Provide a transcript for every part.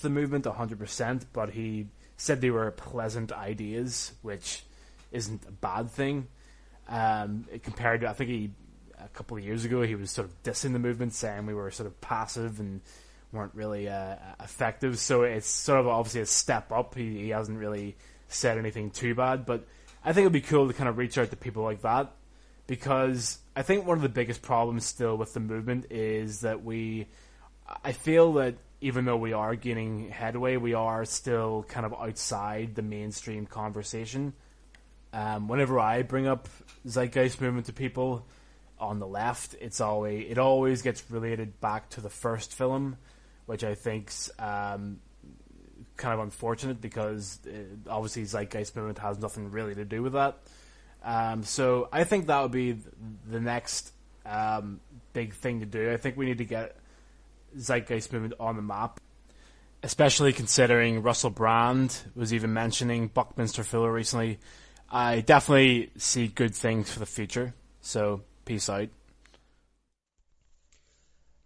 the movement 100%, but he said they were pleasant ideas, which isn't a bad thing. Compared to, I think a couple of years ago, he was sort of dissing the movement, saying we were sort of passive and weren't really effective. So it's sort of obviously a step up. He hasn't really said anything too bad, but I think it'd be cool to kind of reach out to people like that, because I think one of the biggest problems still with the movement is that I feel that even though we are gaining headway, we are still kind of outside the mainstream conversation. Whenever I bring up Zeitgeist movement to people on the left, it always gets related back to the first film, which I think's kind of unfortunate, because obviously Zeitgeist movement has nothing really to do with that. So I think that would be the next big thing to do. I think we need to get Zeitgeist movement on the map, especially considering Russell Brand was even mentioning Buckminster Fuller recently. I definitely see good things for the future. So peace out.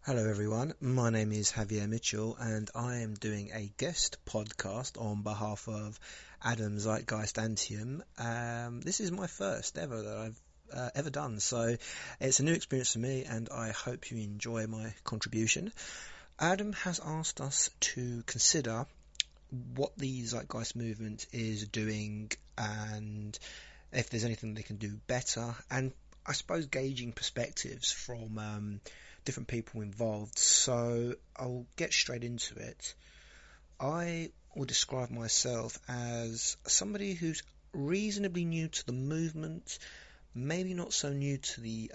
Hello everyone, my name is Javier Mitchell and I am doing a guest podcast on behalf of Adam Zeitgeist Antium. This is my first ever that I've ever done, so it's a new experience for me and I hope you enjoy my contribution. Adam has asked us to consider what the Zeitgeist movement is doing and if there's anything they can do better, and I suppose gauging perspectives from different people involved. So I'll get straight into it. I will describe myself as somebody who's reasonably new to the movement, maybe not so new to the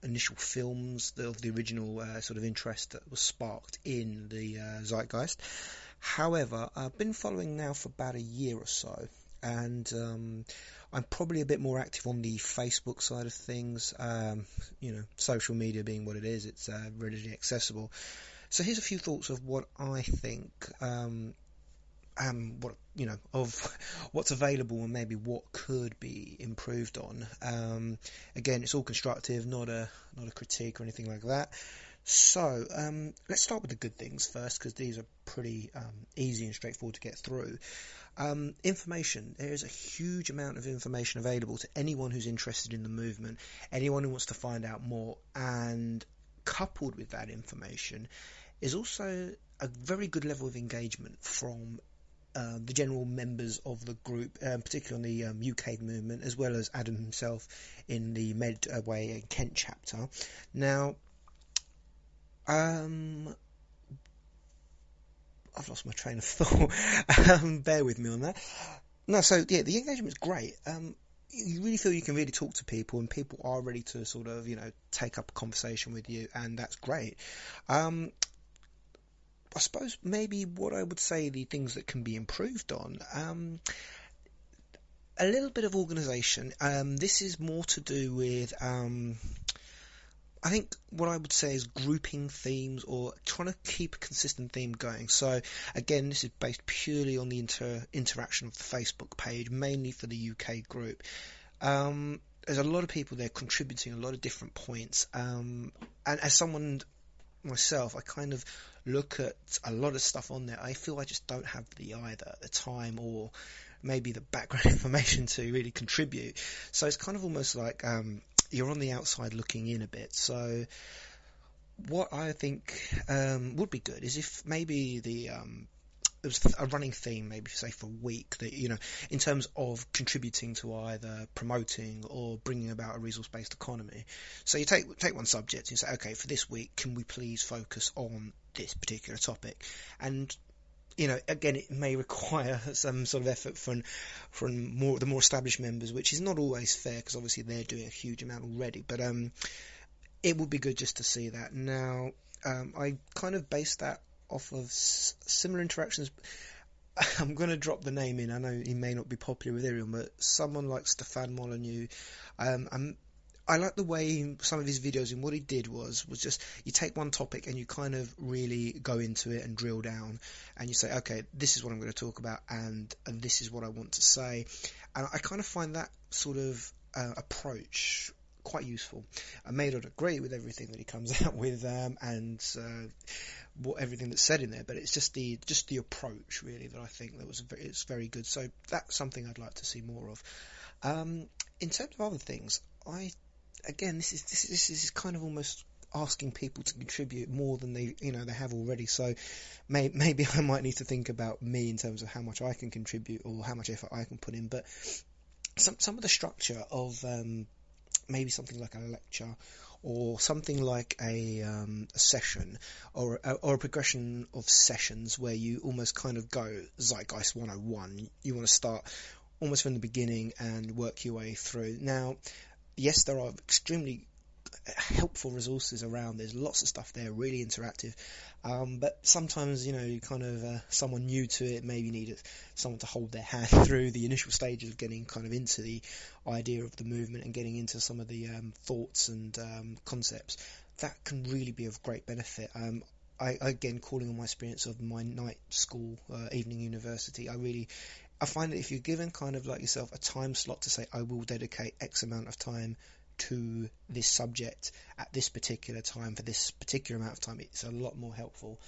initial films of the original sort of interest that was sparked in the Zeitgeist. However, I've been following now for about a year or so, and I'm probably a bit more active on the Facebook side of things. Social media being what it is, it's readily accessible. So here's a few thoughts of what I think, of what's available and maybe what could be improved on. Again, it's all constructive, not a critique or anything like that. So let's start with the good things first, because these are pretty easy and straightforward to get through. Information. There is a huge amount of information available to anyone who's interested in the movement, anyone who wants to find out more, and coupled with that information is also a very good level of engagement from the general members of the group, particularly on the UK movement, as well as Adam himself in the Medway and Kent chapter. Now, I've lost my train of thought. Bear with me on that. No, so yeah, the engagement's great. You really feel you can really talk to people, and people are ready to sort of, take up a conversation with you, and that's great. I suppose maybe what I would say the things that can be improved on. A little bit of organisation. This is more to do with I think what I would say is grouping themes, or trying to keep a consistent theme going. So again, this is based purely on the interaction of the Facebook page, mainly for the UK group. There's a lot of people there contributing a lot of different points. And as someone myself, I kind of look at a lot of stuff on there. I feel I just don't have the time, or maybe the background information to really contribute. So it's kind of almost like you're on the outside looking in a bit. So what I think would be good is if maybe there was a running theme, maybe say for a week, that in terms of contributing to either promoting or bringing about a resource-based economy. So you take one subject and you say, okay, for this week, can we please focus on this particular topic? And again, it may require some sort of effort from the more established members, which is not always fair, because obviously they're doing a huge amount already. But it would be good just to see that. Now, I kind of base that off of similar interactions. I'm going to drop the name in. I know he may not be popular with everyone, but someone like Stefan Molyneux. I like the way some of his videos, and what he did was just, you take one topic and you kind of really go into it and drill down, and you say, okay, this is what I'm going to talk about, and this is what I want to say. And I kind of find that sort of approach quite useful. I may not agree with everything that he comes out with, and everything that's said in there, but it's just the approach really that I think that it's very good. So that's something I'd like to see more of. In terms of other things, this is kind of almost asking people to contribute more than they have already. So maybe I might need to think about me in terms of how much I can contribute or how much effort I can put in. But some of the structure of maybe something like a lecture or something like a session or a progression of sessions where you almost kind of go Zeitgeist 101. You want to start almost from the beginning and work your way through. Now, yes, there are extremely helpful resources around. There's lots of stuff there, really interactive. But sometimes, you kind of someone new to it maybe need someone to hold their hand through the initial stages of getting kind of into the idea of the movement and getting into some of the thoughts and concepts. That can really be of great benefit. I again, calling on my experience of my night school, evening university, I find that if you're given kind of like yourself a time slot to say, I will dedicate X amount of time to this subject at this particular time for this particular amount of time, it's a lot more helpful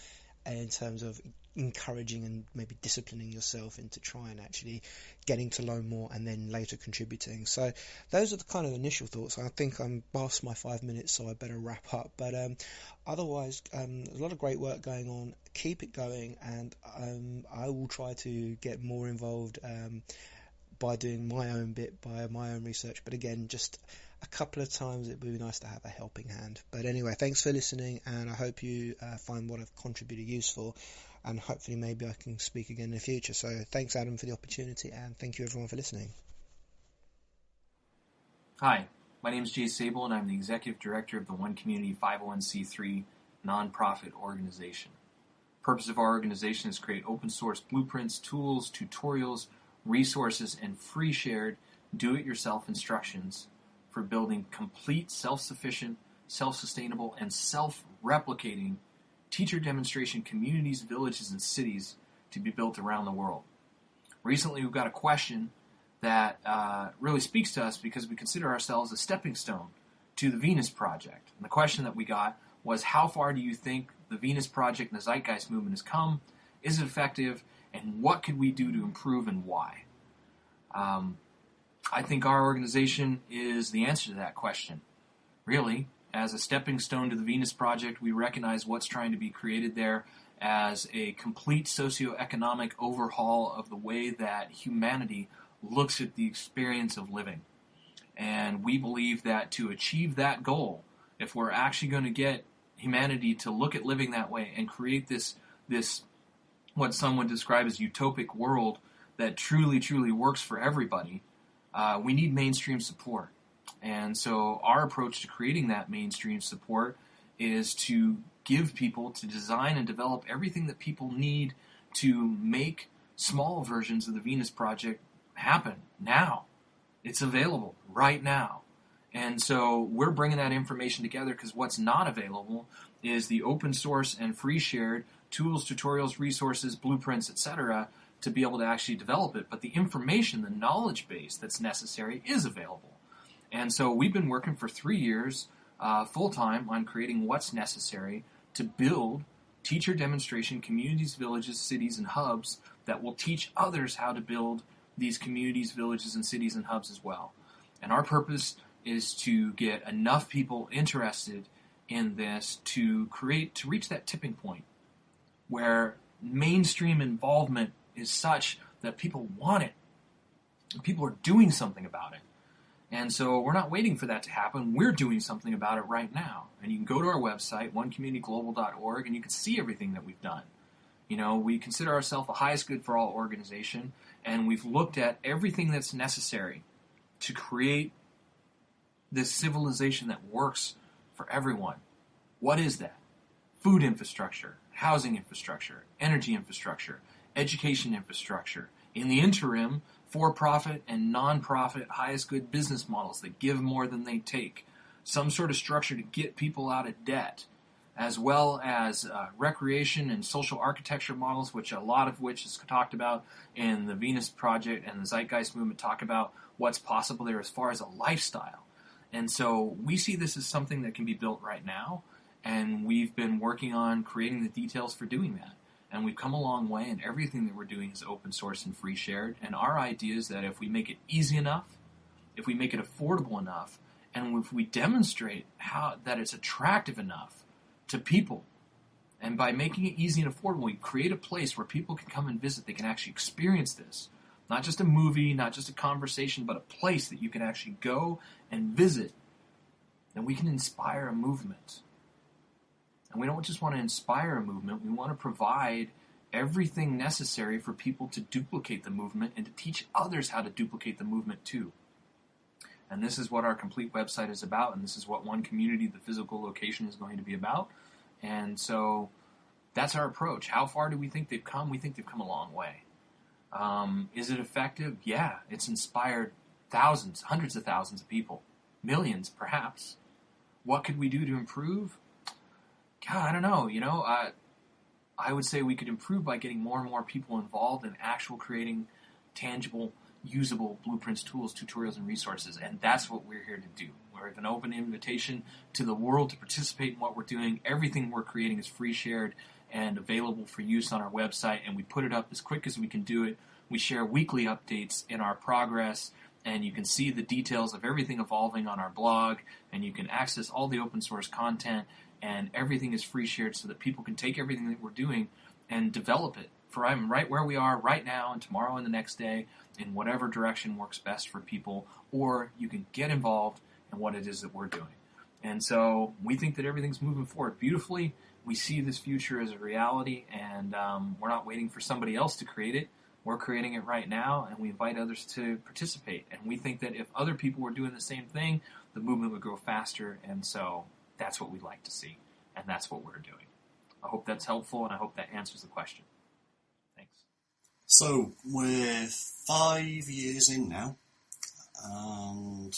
in terms of encouraging and maybe disciplining yourself into trying actually getting to learn more and then later contributing. So those are the kind of initial thoughts. I think I'm past my 5 minutes, so I better wrap up. But otherwise, there's a lot of great work going on. Keep it going, and I will try to get more involved by doing my own bit, by my own research. But again, just a couple of times it would be nice to have a helping hand. But anyway, thanks for listening, and I hope you find what I've contributed useful, and hopefully maybe I can speak again in the future. So thanks, Adam, for the opportunity, and thank you everyone for listening. Hi, my name is Jay Sable, and I'm the Executive Director of the One Community 501c3 nonprofit organization. The purpose of our organization is to create open source blueprints, tools, tutorials, resources, and free shared do-it-yourself instructions for building complete, self-sufficient, self-sustainable, and self-replicating teacher demonstration communities, villages, and cities to be built around the world. Recently, we've got a question that really speaks to us because we consider ourselves a stepping stone to the Venus Project. And the question that we got was, how far do you think the Venus Project and the Zeitgeist movement has come? Is it effective? And what could we do to improve, and why? I think our organization is the answer to that question. Really, as a stepping stone to the Venus Project, we recognize what's trying to be created there as a complete socioeconomic overhaul of the way that humanity looks at the experience of living. And we believe that to achieve that goal, if we're actually going to get humanity to look at living that way and create this what some would describe as utopic world that truly, truly works for everybody, we need mainstream support. And so our approach to creating that mainstream support is to give people, to design and develop everything that people need to make small versions of the Venus Project happen now. It's available right now. And so we're bringing that information together because what's not available is the open source and free shared tools, tutorials, resources, blueprints, etc., to be able to actually develop it. But the information, the knowledge base that's necessary is available. And so we've been working for 3 years full-time on creating what's necessary to build teacher demonstration communities, villages, cities, and hubs that will teach others how to build these communities, villages, and cities and hubs as well. And our purpose is to get enough people interested in this to reach that tipping point where mainstream involvement is such that people want it. People are doing something about it. And so we're not waiting for that to happen. We're doing something about it right now. And you can go to our website, onecommunityglobal.org, and you can see everything that we've done. You know, we consider ourselves a highest good for all organization, and we've looked at everything that's necessary to create this civilization that works for everyone. What is that? Food infrastructure, housing infrastructure, energy infrastructure, education infrastructure. In the interim, for-profit and non-profit highest good business models that give more than they take. Some sort of structure to get people out of debt, as well as recreation and social architecture models, which a lot of which is talked about in the Venus Project and the Zeitgeist movement, talk about what's possible there as far as a lifestyle. And so we see this as something that can be built right now, and we've been working on creating the details for doing that. And we've come a long way, and everything that we're doing is open source and free shared. And our idea is that if we make it easy enough, if we make it affordable enough, and if we demonstrate how that it's attractive enough to people, and by making it easy and affordable, we create a place where people can come and visit. They can actually experience this. Not just a movie, not just a conversation, but a place that you can actually go and visit. Then we can inspire a movement. And we don't just want to inspire a movement. We want to provide everything necessary for people to duplicate the movement and to teach others how to duplicate the movement too. And this is what our complete website is about, and this is what One Community, the physical location, is going to be about. And so that's our approach. How far do we think they've come? We think they've come a long way. Is it effective? Yeah, it's inspired thousands, hundreds of thousands of people, millions perhaps. What could we do to improve? God, I don't know. I would say we could improve by getting more and more people involved in actual creating tangible, usable blueprints, tools, tutorials, and resources. And that's what we're here to do. We have an open invitation to the world to participate in what we're doing. Everything we're creating is free shared and available for use on our website, and we put it up as quick as we can do it. We share weekly updates in our progress, and you can see the details of everything evolving on our blog, and you can access all the open source content, and everything is free shared so that people can take everything that we're doing and develop it for right where we are right now and tomorrow and the next day in whatever direction works best for people, or you can get involved in what it is that we're doing. And so we think that everything's moving forward beautifully. We see this future as a reality, and we're not waiting for somebody else to create it. We're creating it right now, and we invite others to participate. And we think that if other people were doing the same thing, the movement would grow faster, and so that's what we'd like to see, and that's what we're doing. I hope that's helpful, and I hope that answers the question. Thanks. So, we're 5 years in now, and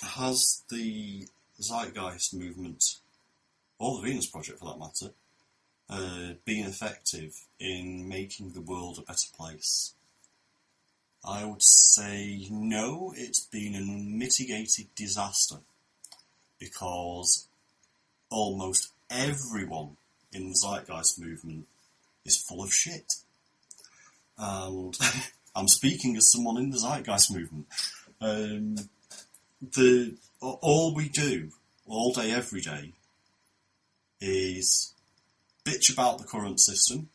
has the Zeitgeist movement, or the Venus Project for that matter, been effective in making the world a better place? I would say no, it's been a mitigated disaster, because almost everyone in the Zeitgeist movement is full of shit. And I'm speaking as someone in the Zeitgeist movement. All we do, all day, every day, is bitch about the current system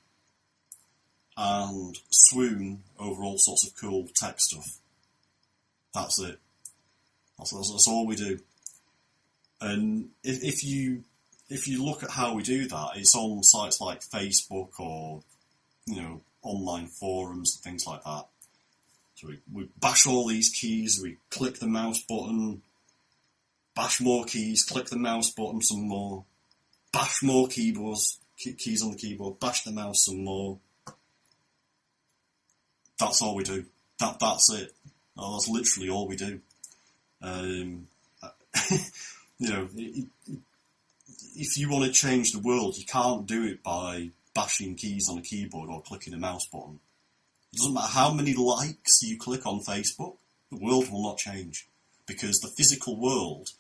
and swoon over all sorts of cool tech stuff. That's it. That's all we do. And if you look at how we do that, it's on sites like Facebook or online forums and things like that. So we bash all these keys, we click the mouse button, bash more keys, click the mouse button some more, bash more keys on the keyboard, bash the mouse some more. That's all we do. That's it. That's literally all we do. If you want to change the world, you can't do it by bashing keys on a keyboard or clicking a mouse button. It doesn't matter how many likes you click on Facebook, the world will not change, because the physical world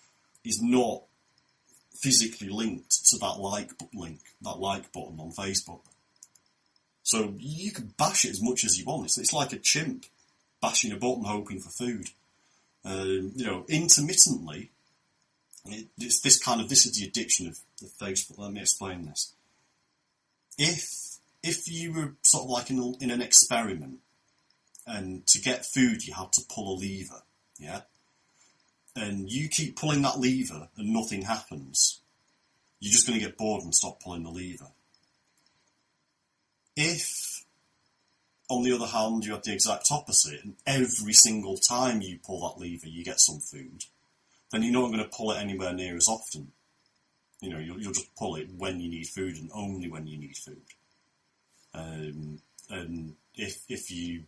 is not physically linked to that like button on Facebook. So you can bash it as much as you want. It's like a chimp bashing a button hoping for food. Intermittently, this is the addiction of Facebook. Let me explain this. If you were sort of like in an experiment, and to get food you had to pull a lever, yeah? And you keep pulling that lever and nothing happens, you're just going to get bored and stop pulling the lever. If, on the other hand, you have the exact opposite, and every single time you pull that lever you get some food, then you're not going to pull it anywhere near as often. You'll just pull it when you need food and only when you need food. And if you,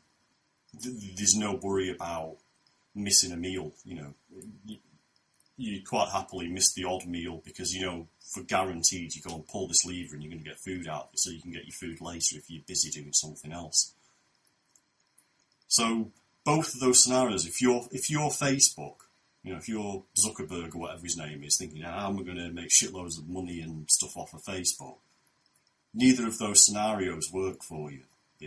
there's no worry about missing a meal. You quite happily miss the odd meal because for guaranteed you go and pull this lever and you're going to get food out of it, so you can get your food later if you're busy doing something else. So both of those scenarios, if you're Facebook You know, if you're Zuckerberg or whatever his name is, thinking, how am I going to make shitloads of money and stuff off of Facebook? Neither of those scenarios work for you.